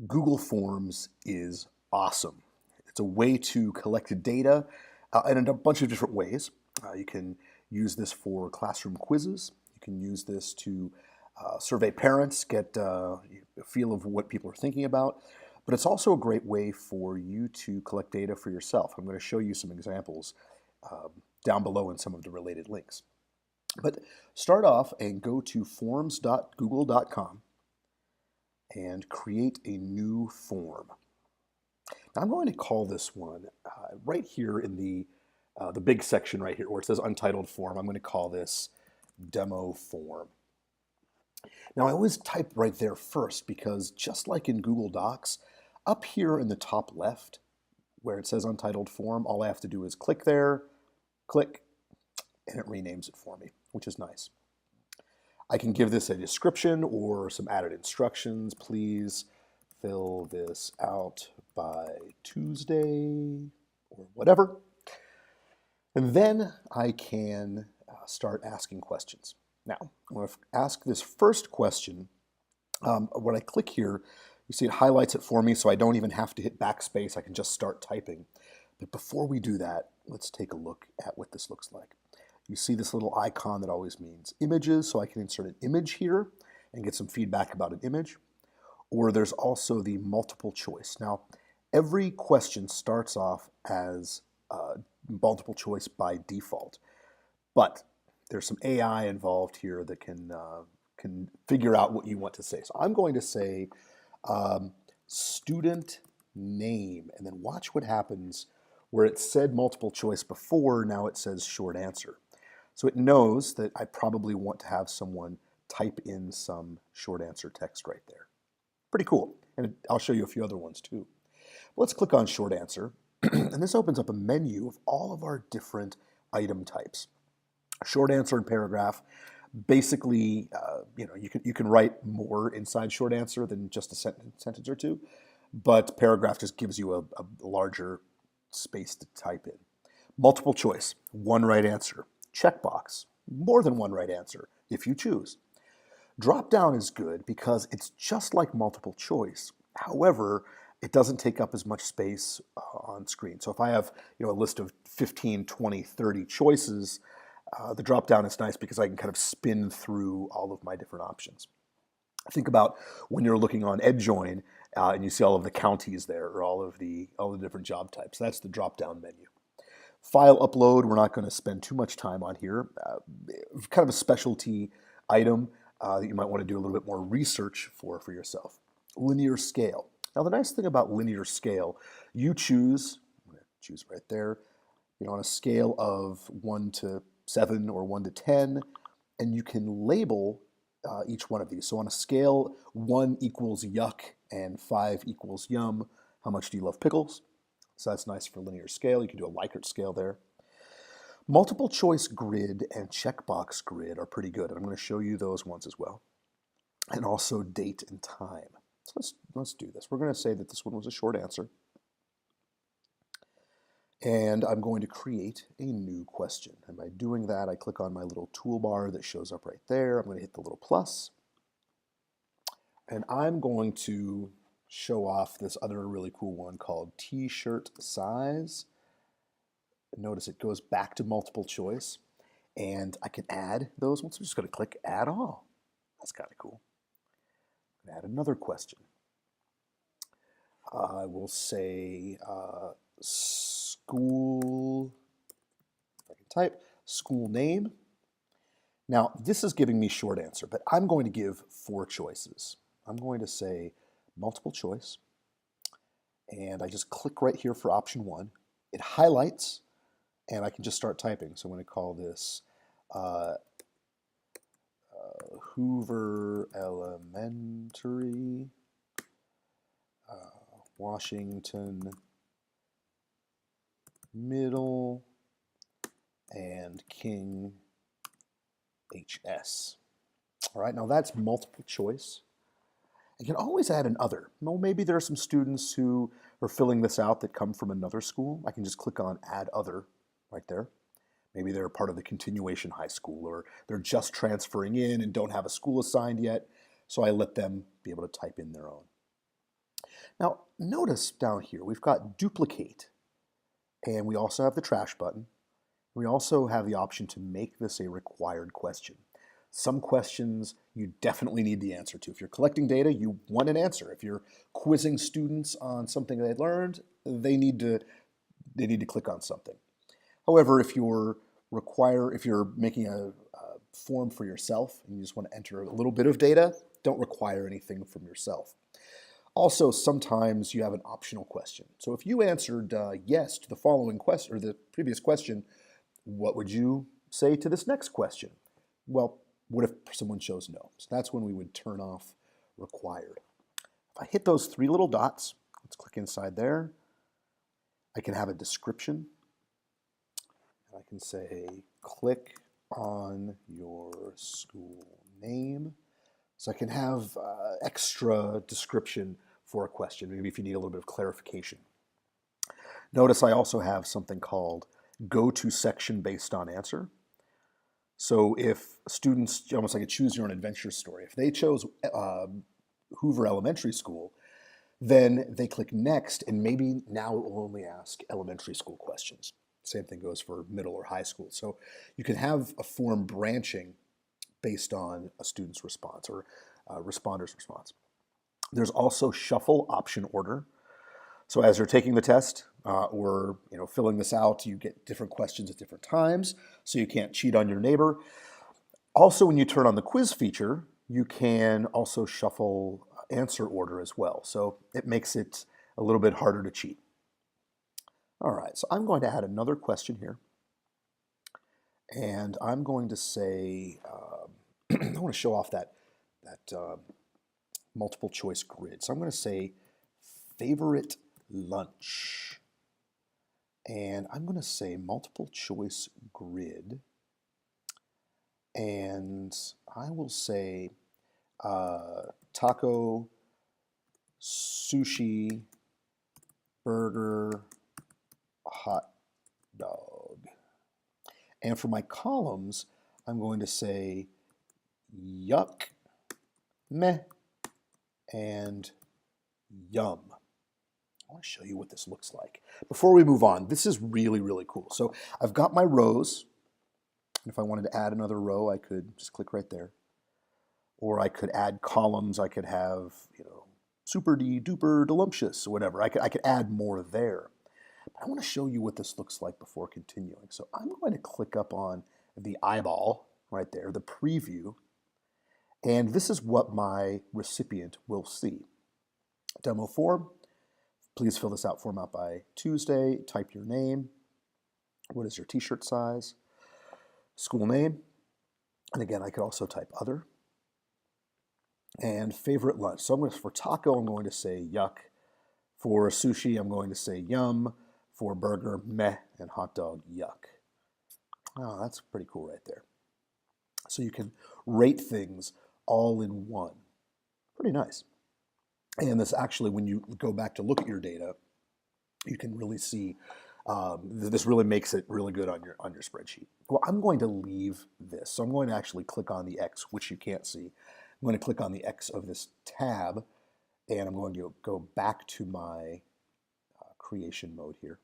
Google Forms is awesome. It's a way to collect data in a bunch of different ways. You can use this for classroom quizzes. You can use this to survey parents, get a feel of what people are thinking about. But it's also a great way for you to collect data for yourself. I'm going to show you some examples down below in some of the related links. But start off and go to forms.google.com and create a new form. Now I'm going to call this one right here in the big section right here where it says Untitled Form. I'm going to call this Demo Form. Now I always type right there first because just like in Google Docs, up here in the top left where it says Untitled Form, all I have to do is click there, click, and it renames it for me, which is nice. I can give this a description or some added instructions. Please fill this out by Tuesday or whatever. And then I can start asking questions. Now, I'm going to ask this first question. When I click here, you see it highlights it for me, so I don't even have to hit backspace. I can just start typing. But before we do that, let's take a look at what this looks like. You see this little icon that always means images, so I can insert an image here and get some feedback about an image. Or there's also the multiple choice. Now, every question starts off as multiple choice by default, but there's some AI involved here that can figure out what you want to say. So I'm going to say student name, and then watch what happens where it said multiple choice before, now it says short answer. So it knows that I probably want to have someone type in some short answer text right there. Pretty cool. And I'll show you a few other ones too. Let's click on short answer. And this opens up a menu of all of our different item types. Short answer and paragraph. Basically, you can write more inside short answer than just a sentence or two, but paragraph just gives you a larger space to type in. Multiple choice, one right answer. Checkbox, more than one right answer, if you choose. Drop down is good because it's just like multiple choice. However, it doesn't take up as much space on screen. So if I have a list of 15, 20, 30 choices, the drop down is nice because I can kind of spin through all of my different options. Think about when you're looking on EdJoin and you see all of the counties there or all the different job types. That's the drop down menu. File upload, we're not going to spend too much time on here. Kind of a specialty item that you might want to do a little bit more research for yourself. Linear scale. Now the nice thing about linear scale, you choose, I'm going to choose right there, on a scale of 1 to 7 or 1 to 10, and you can label each one of these. So on a scale, 1 equals yuck and 5 equals yum, how much do you love pickles? So that's nice for linear scale. You can do a Likert scale there. Multiple choice grid and checkbox grid are pretty good, and I'm going to show you those ones as well. And also date and time. So let's do this. We're going to say that this one was a short answer. And I'm going to create a new question. And by doing that, I click on my little toolbar that shows up right there. I'm going to hit the little plus. And I'm going to show off this other really cool one called T-shirt size. Notice it goes back to multiple choice. And I can add those ones. I'm just going to click Add All. That's kind of cool. Add another question. I will say school, if I can type, school name. Now, this is giving me short answer, but I'm going to give 4 choices. I'm going to say multiple choice, and I just click right here for option 1. It highlights, and I can just start typing. So I'm going to call this Hoover Elementary, Washington Middle, and King HS. All right, now that's multiple choice. You can always add an other. Well, maybe there are some students who are filling this out that come from another school. I can just click on Add Other right there. Maybe they're part of the continuation high school, or they're just transferring in and don't have a school assigned yet, so I let them be able to type in their own. Now, notice down here, we've got duplicate, and we also have the trash button. We also have the option to make this a required question. Some questions you definitely need the answer to. If you're collecting data, you want an answer. If you're quizzing students on something they learned, they need to click on something. However, if you're making a form for yourself and you just want to enter a little bit of data, don't require anything from yourself. Also, sometimes you have an optional question. So if you answered yes to the following question, or the previous question, what would you say to this next question? Well, what if someone chose no? So that's when we would turn off required. If I hit those three little dots, let's click inside there. I can have a description. I can say, click on your school name. So I can have extra description for a question, maybe if you need a little bit of clarification. Notice I also have something called go to section based on answer. So if students, almost like a choose your own adventure story, if they chose Hoover Elementary School, then they click next, and maybe now it will only ask elementary school questions. Same thing goes for middle or high school. So you can have a form branching based on a student's response or responder's response. There's also shuffle option order. So as you're taking the test or filling this out, you get different questions at different times, so you can't cheat on your neighbor. Also, when you turn on the quiz feature, you can also shuffle answer order as well. So it makes it a little bit harder to cheat. All right, so I'm going to add another question here. And I'm going to say, I want to show off that multiple choice grid. So I'm going to say favorite lunch. And I'm going to say multiple choice grid. And I will say taco, sushi, burger, hot dog. And for my columns, I'm going to say yuck, meh, and yum. I want to show you what this looks like. Before we move on, this is really, really cool. So I've got my rows. If I wanted to add another row, I could just click right there. Or I could add columns. I could have, super duper delumptious or whatever. I could add more there. But I want to show you what this looks like before continuing. So I'm going to click up on the eyeball right there, the preview. And this is what my recipient will see. Demo form. Please fill this out, form out by Tuesday. Type your name. What is your t-shirt size? School name. And again, I could also type other. And favorite lunch. So for taco, I'm going to say yuck. For sushi, I'm going to say yum. For burger, meh. And hot dog, yuck. Oh, that's pretty cool right there. So you can rate things all in one. Pretty nice. And this actually, when you go back to look at your data, you can really see this really makes it really good on your spreadsheet. Well, I'm going to leave this. So I'm going to actually click on the X, which you can't see. I'm going to click on the X of this tab, and I'm going to go back to my creation mode here.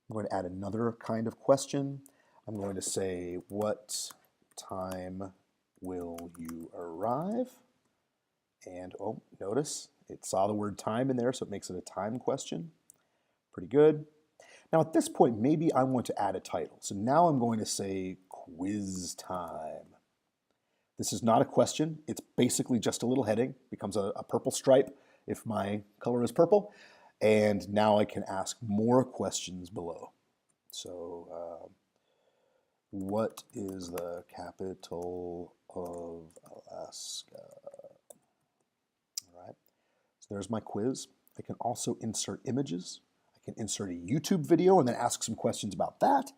I'm going to add another kind of question. I'm going to say, what time will you arrive? And oh, notice it saw the word time in there, so it makes it a time question. Pretty good. Now at this point, maybe I want to add a title. So now I'm going to say quiz time. This is not a question. It's basically just a little heading. Becomes a purple stripe if my color is purple. And now I can ask more questions below. So what is the capital of Alaska? All right. So there's my quiz. I can also insert images. I can insert a YouTube video and then ask some questions about that.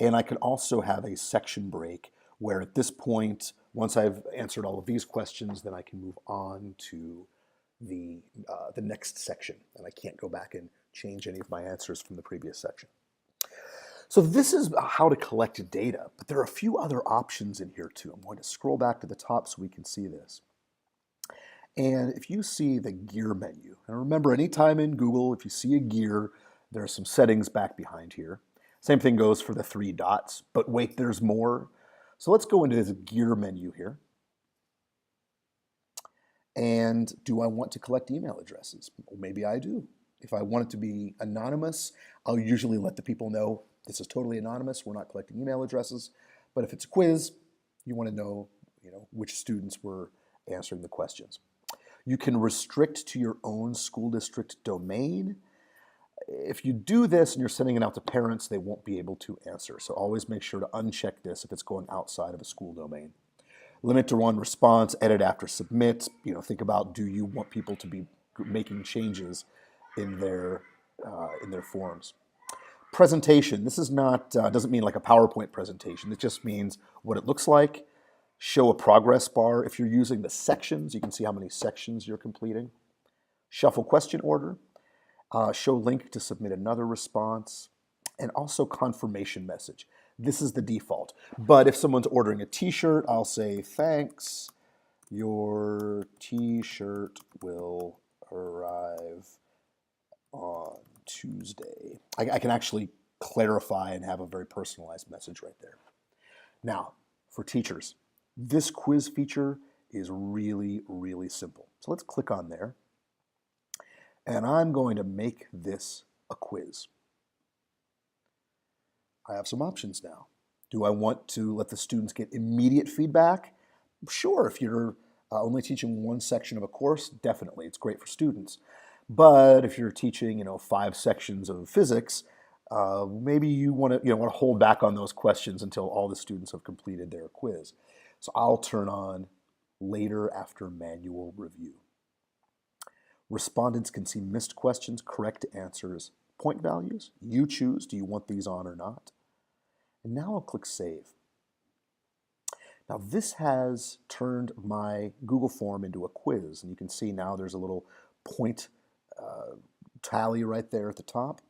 And I can also have a section break where at this point, once I've answered all of these questions, then I can move on to the next section. And I can't go back and change any of my answers from the previous section. So this is how to collect data, but there are a few other options in here too. I'm going to scroll back to the top so we can see this. And if you see the gear menu, And remember, anytime in Google, if you see a gear, there are some settings back behind here. Same thing goes for the 3 dots, but wait, there's more. So let's go into this gear menu here. And do I want to collect email addresses? Well, maybe I do. If I want it to be anonymous, I'll usually let the people know this is totally anonymous. We're not collecting email addresses. But if it's a quiz, you want to know, which students were answering the questions. You can restrict to your own school district domain. If you do this and you're sending it out to parents, they won't be able to answer. So always make sure to uncheck this if it's going outside of a school domain. Limit to 1 response, edit after submit. Think about, do you want people to be making changes in their forms? Presentation. This is not doesn't mean like a PowerPoint presentation. It just means what it looks like. Show a progress bar. If you're using the sections, you can see how many sections you're completing. Shuffle question order. Show link to submit another response. And also confirmation message. This is the default. But if someone's ordering a t-shirt, I'll say, thanks, your t-shirt will arrive on Tuesday. I can actually clarify and have a very personalized message right there. Now, for teachers, this quiz feature is really, really simple. So let's click on there. And I'm going to make this a quiz. I have some options now. Do I want to let the students get immediate feedback? Sure, if you're only teaching one section of a course, definitely, it's great for students. But if you're teaching, 5 sections of physics, maybe you want to hold back on those questions until all the students have completed their quiz. So I'll turn on later after manual review. Respondents can see missed questions, correct answers, point values. You choose, do you want these on or not? And now I'll click Save. Now this has turned my Google form into a quiz, and you can see now there's a little point tally right there at the top.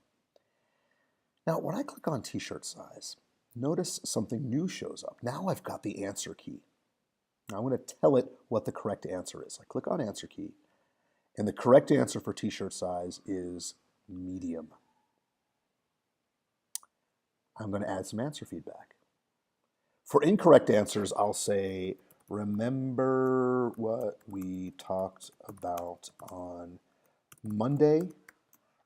Now when I click on t-shirt size, notice something new shows up. Now I've got the answer key. Now I'm going to tell it what the correct answer is. I click on answer key, and the correct answer for t-shirt size is medium. I'm going to add some answer feedback. For incorrect answers, I'll say, remember what we talked about on Monday?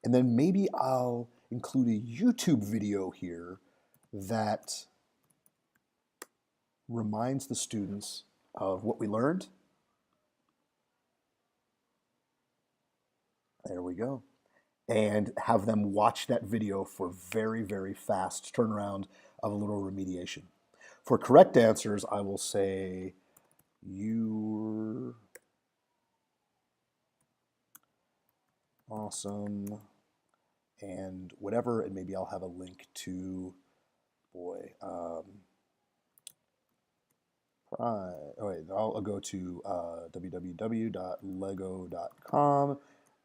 And then maybe I'll include a YouTube video here that reminds the students of what we learned. There we go. And have them watch that video for very, very fast turnaround of a little remediation. For correct answers, I will say, you're awesome, and whatever, and maybe I'll have a link to, I'll go to www.lego.com,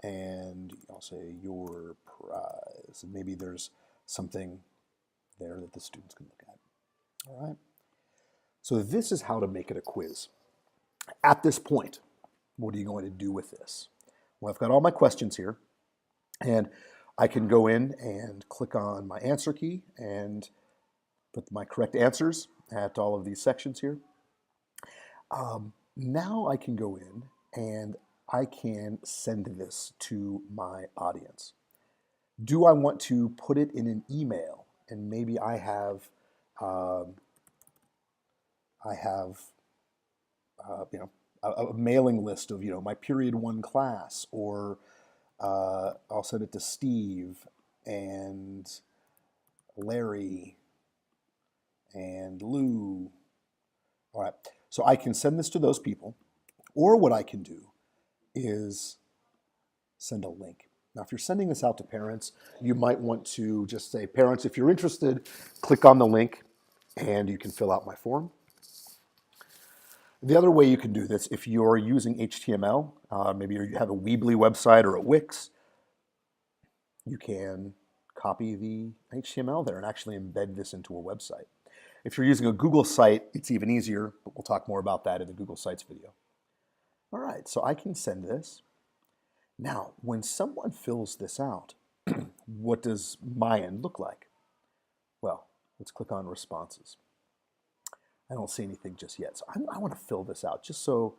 and I'll say your prize, and maybe there's something there that the students can look at. All right. So this is how to make it a quiz. At this point, what are you going to do with this? Well, I've got all my questions here, and I can go in and click on my answer key and put my correct answers at all of these sections here. Now I can go in and I can send this to my audience. Do I want to put it in an email? And maybe I have a mailing list of my period 1 class, or I'll send it to Steve and Larry and Lou. All right, so I can send this to those people, or what I can do is send a link. Now, if you're sending this out to parents, you might want to just say, parents, if you're interested, click on the link and you can fill out my form. The other way you can do this, if you're using HTML, maybe you have a Weebly website or a Wix, you can copy the HTML there and actually embed this into a website. If you're using a Google site, it's even easier, but we'll talk more about that in the Google Sites video. All right, so I can send this. Now, when someone fills this out, what does my end look like? Well, let's click on responses. I don't see anything just yet, so I want to fill this out just so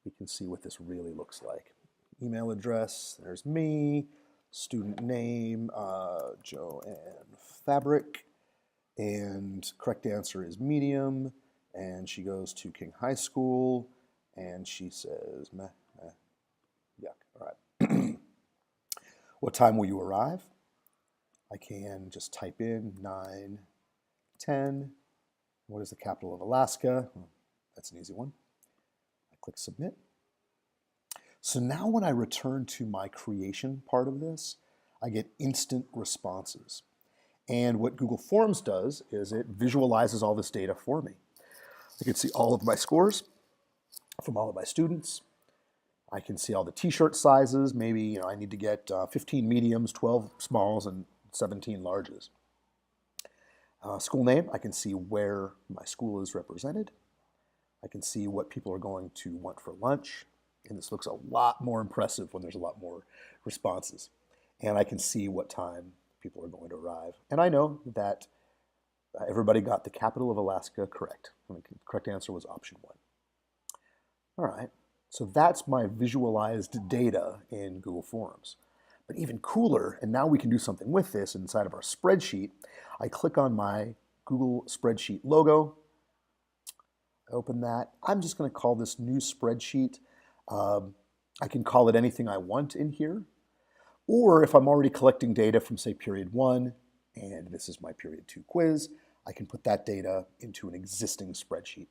we can see what this really looks like. Email address, there's me, student name, Joanne Fabric, and correct answer is medium, and she goes to King High School, and she says, meh, meh, yuck, all right. What time will you arrive? I can just type in 9:10. What is the capital of Alaska? Well, that's an easy one. I click submit. So now when I return to my creation part of this, I get instant responses. And what Google Forms does is it visualizes all this data for me. I can see all of my scores from all of my students. I can see all the t-shirt sizes. Maybe I need to get 15 mediums, 12 smalls, and 17 larges. School name, I can see where my school is represented. I can see what people are going to want for lunch. And this looks a lot more impressive when there's a lot more responses. And I can see what time people are going to arrive. And I know that everybody got the capital of Alaska correct. And the correct answer was option 1. All right, so that's my visualized data in Google Forms. But even cooler, and now we can do something with this inside of our spreadsheet, I click on my Google spreadsheet logo. I open that. I'm just going to call this new spreadsheet. I can call it anything I want in here. Or if I'm already collecting data from, say, period 1, and this is my period 2 quiz, I can put that data into an existing spreadsheet.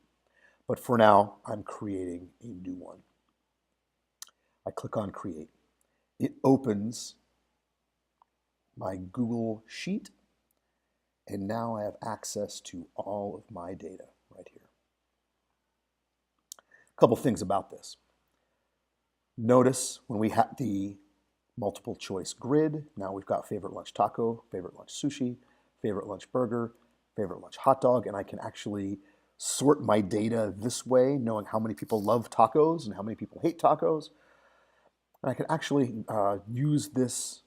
But for now, I'm creating a new one. I click on Create. It opens my Google Sheet, and now I have access to all of my data right here. A couple things about this. Notice when we have the multiple choice grid, now we've got favorite lunch taco, favorite lunch sushi, favorite lunch burger, favorite lunch hot dog, and I can actually sort my data this way, knowing how many people love tacos and how many people hate tacos. And I can actually use this,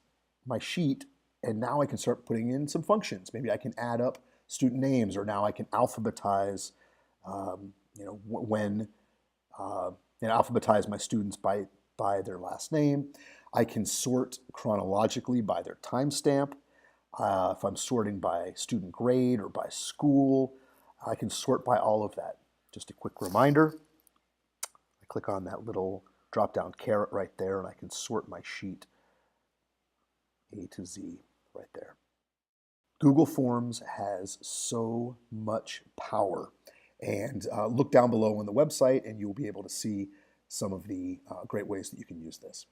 my sheet, and now I can start putting in some functions. Maybe I can add up student names, or now I can alphabetize, alphabetize my students by their last name. I can sort chronologically by their timestamp. If I'm sorting by student grade or by school, I can sort by all of that. Just a quick reminder, I click on that little drop-down caret right there, and I can sort my sheet A to Z right there. Google Forms has so much power. And look down below on the website, and you'll be able to see some of the great ways that you can use this.